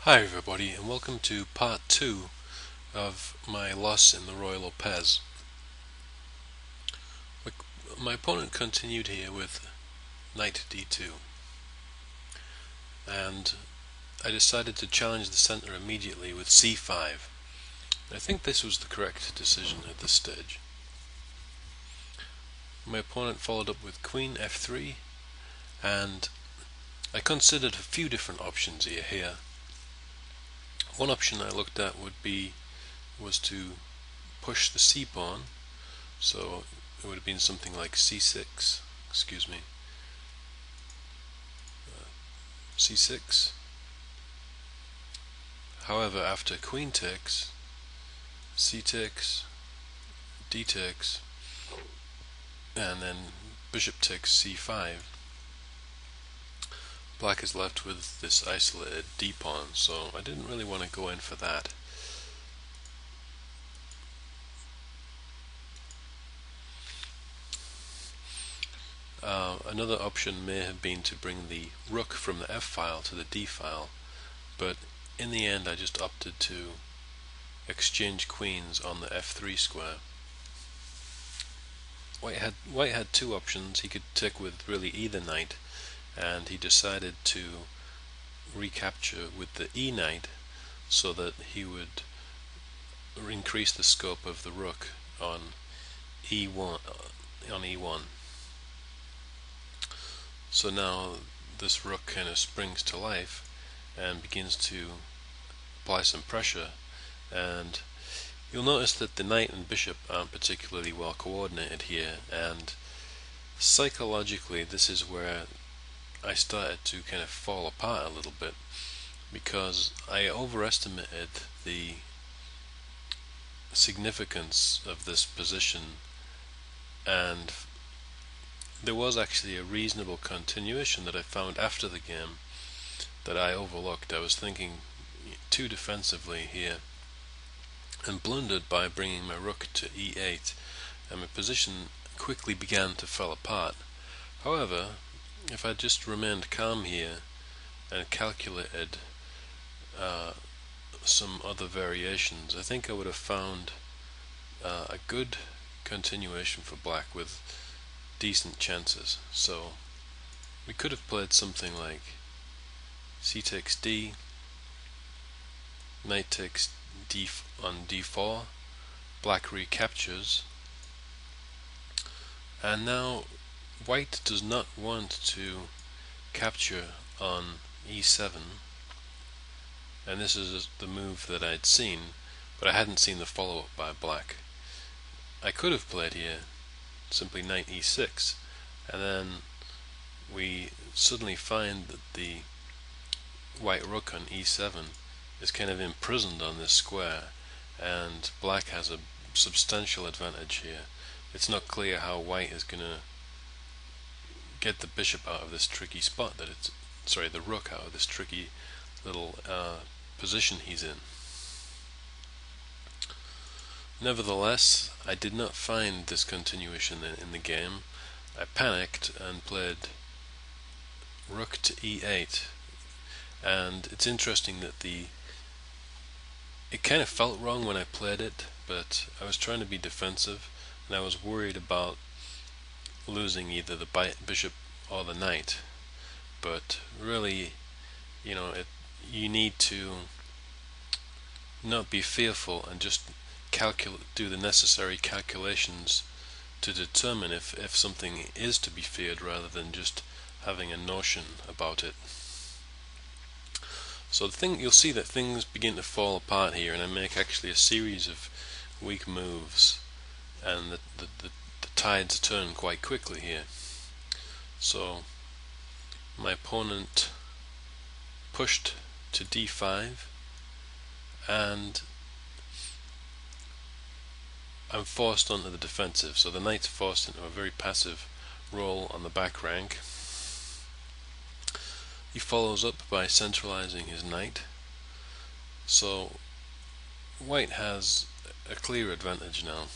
Hi everybody, and welcome to part 2 of my loss in the Ruy Lopez. My opponent continued here with knight d2, and I decided to challenge the center immediately with c5. I think this was the correct decision at this stage. My opponent followed up with queen f3, and I considered a few different options here. One option I looked at was to push the c pawn, so it would have been something like c6, c6. However, after queen takes, c takes, d takes, and then bishop takes c5, black is left with this isolated d pawn, so I didn't really want to go in for that. Another option may have been to bring the rook from the f file to the d file, but in the end I just opted to exchange queens on the f3 square. White had two options. He could take with really either knight, and he decided to recapture with the e knight so that he would increase the scope of the rook on e1. So now this rook kind of springs to life and begins to apply some pressure, and you'll notice that the knight and bishop aren't particularly well coordinated here, and psychologically this is where I started to kind of fall apart a little bit, because I overestimated the significance of this position, and there was actually a reasonable continuation that I found after the game that I overlooked. I was thinking too defensively here and blundered by bringing my rook to e8, and my position quickly began to fall apart. However, if I just remained calm here and calculated some other variations, I think I would have found a good continuation for black with decent chances. So we could have played something like c takes d, knight takes d on d4, black recaptures, and now white does not want to capture on e7, and this is the move that I'd seen, but I hadn't seen the follow-up by black. I could have played here simply knight e6, and then we suddenly find that the white rook on e7 is kind of imprisoned on this square, and black has a substantial advantage here. It's not clear how white is going to get the bishop out of this tricky spot the rook out of this tricky little position he's in. Nevertheless, I did not find this continuation in the game. I panicked and played rook to e8, and it's interesting that it kind of felt wrong when I played it, but I was trying to be defensive, and I was worried about losing either the bishop or the knight. But really, you need to not be fearful and just do the necessary calculations to determine if something is to be feared, rather than just having a notion about it. So you'll see that things begin to fall apart here, and I make actually a series of weak moves, and the tides turn quite quickly here. So my opponent pushed to d5, and I'm forced onto the defensive, so the knight's forced into a very passive role on the back rank. He follows up by centralizing his knight, so white has a clear advantage now.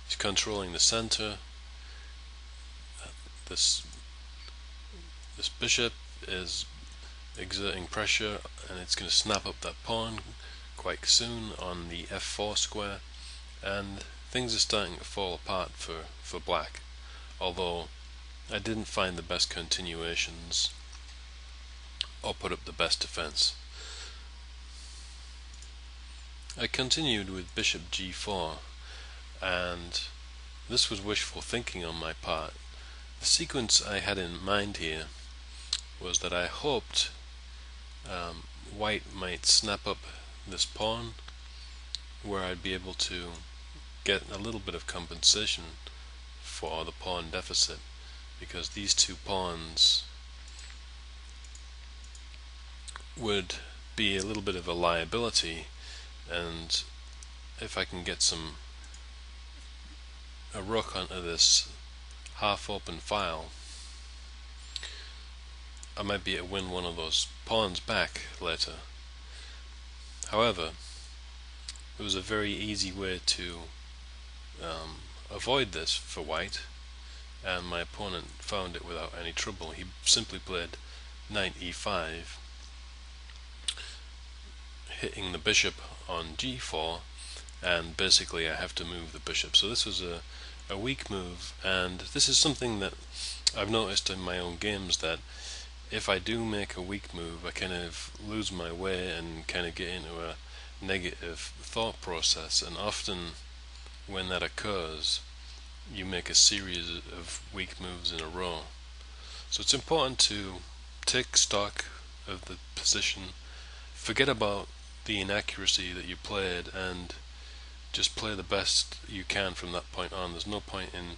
He's controlling the center. This bishop is exerting pressure, and it's going to snap up that pawn quite soon on the f4 square, and things are starting to fall apart for black, although I didn't find the best continuations or put up the best defense. I continued with bishop g4, and this was wishful thinking on my part. The sequence I had in mind here was that I hoped white might snap up this pawn, where I'd be able to get a little bit of compensation for the pawn deficit, because these two pawns would be a little bit of a liability, and if I can get a rook onto this half open file, I might be able to win one of those pawns back later. However, it was a very easy way to avoid this for white, and my opponent found it without any trouble. He simply played knight e5, hitting the bishop on g4, and basically I have to move the bishop. So this was a weak move, and this is something that I've noticed in my own games, that if I do make a weak move, I kind of lose my way and kind of get into a negative thought process, and often when that occurs, you make a series of weak moves in a row. So it's important to take stock of the position, forget about the inaccuracy that you played, and just play the best you can from that point on. There's no point in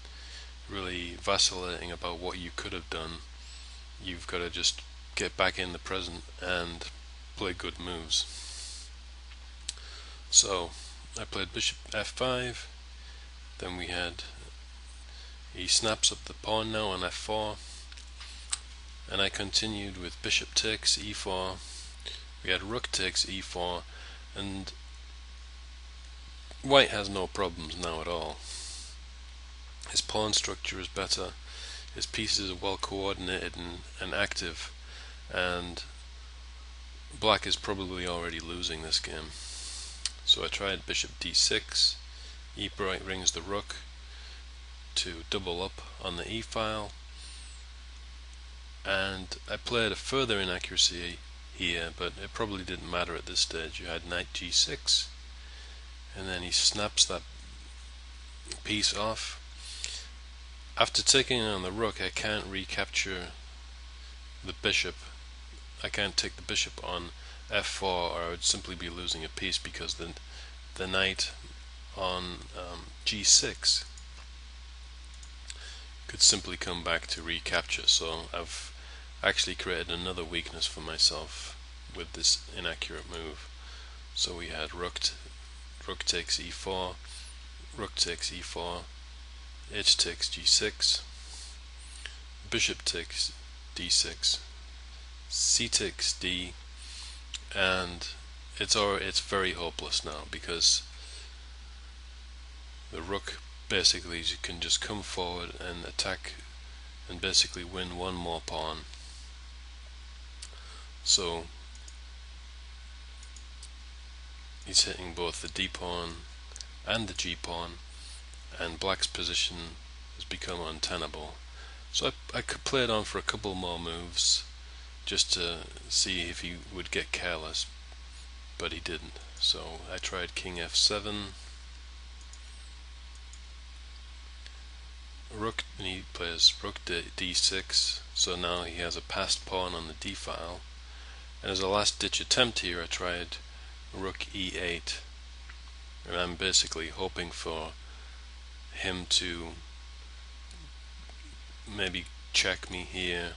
really vacillating about what you could have done. You've got to just get back in the present and play good moves. So I played bishop f5, then he snaps up the pawn now on f4, and I continued with bishop takes e4. We had rook takes e4, and white has no problems now at all. His pawn structure is better, his pieces are well coordinated and active, and black is probably already losing this game. So I tried bishop d6, e-bright rings the rook to double up on the e-file, and I played a further inaccuracy here, but it probably didn't matter at this stage. You had knight g6, and then he snaps that piece off. After taking on the rook, I can't recapture the bishop. I can't take the bishop on f4, or I would simply be losing a piece, because the knight on g6 could simply come back to recapture. So I've actually created another weakness for myself with this inaccurate move. So we had rook takes e4, rook takes e4, h takes g6, bishop takes d6, c takes d, and it's very hopeless now, because the rook basically can just come forward and attack and basically win one more pawn. So he's hitting both the d pawn and the g pawn, and black's position has become untenable. So I could play it on for a couple more moves just to see if he would get careless, but he didn't. So I tried king f7, rook, and he plays rook d6, so now he has a passed pawn on the d file. And as a last ditch attempt here, I tried rook e8, and I'm basically hoping for him to maybe check me here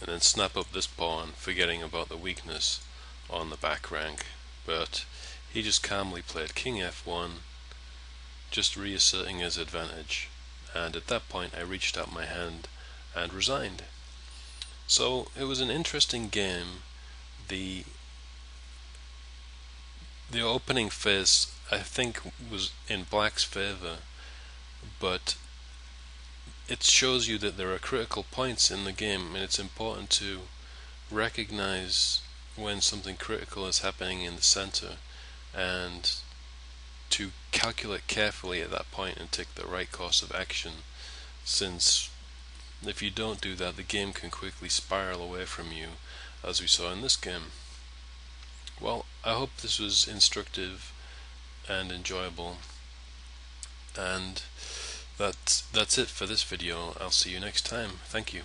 and then snap up this pawn, forgetting about the weakness on the back rank. But he just calmly played king f1, just reasserting his advantage, and at that point I reached out my hand and resigned. So it was an interesting game. The opening phase, I think, was in black's favor, but it shows you that there are critical points in the game, and it's important to recognize when something critical is happening in the center and to calculate carefully at that point and take the right course of action, since if you don't do that, the game can quickly spiral away from you, as we saw in this game. Well, I hope this was instructive and enjoyable, and that's it for this video. I'll see you next time. Thank you.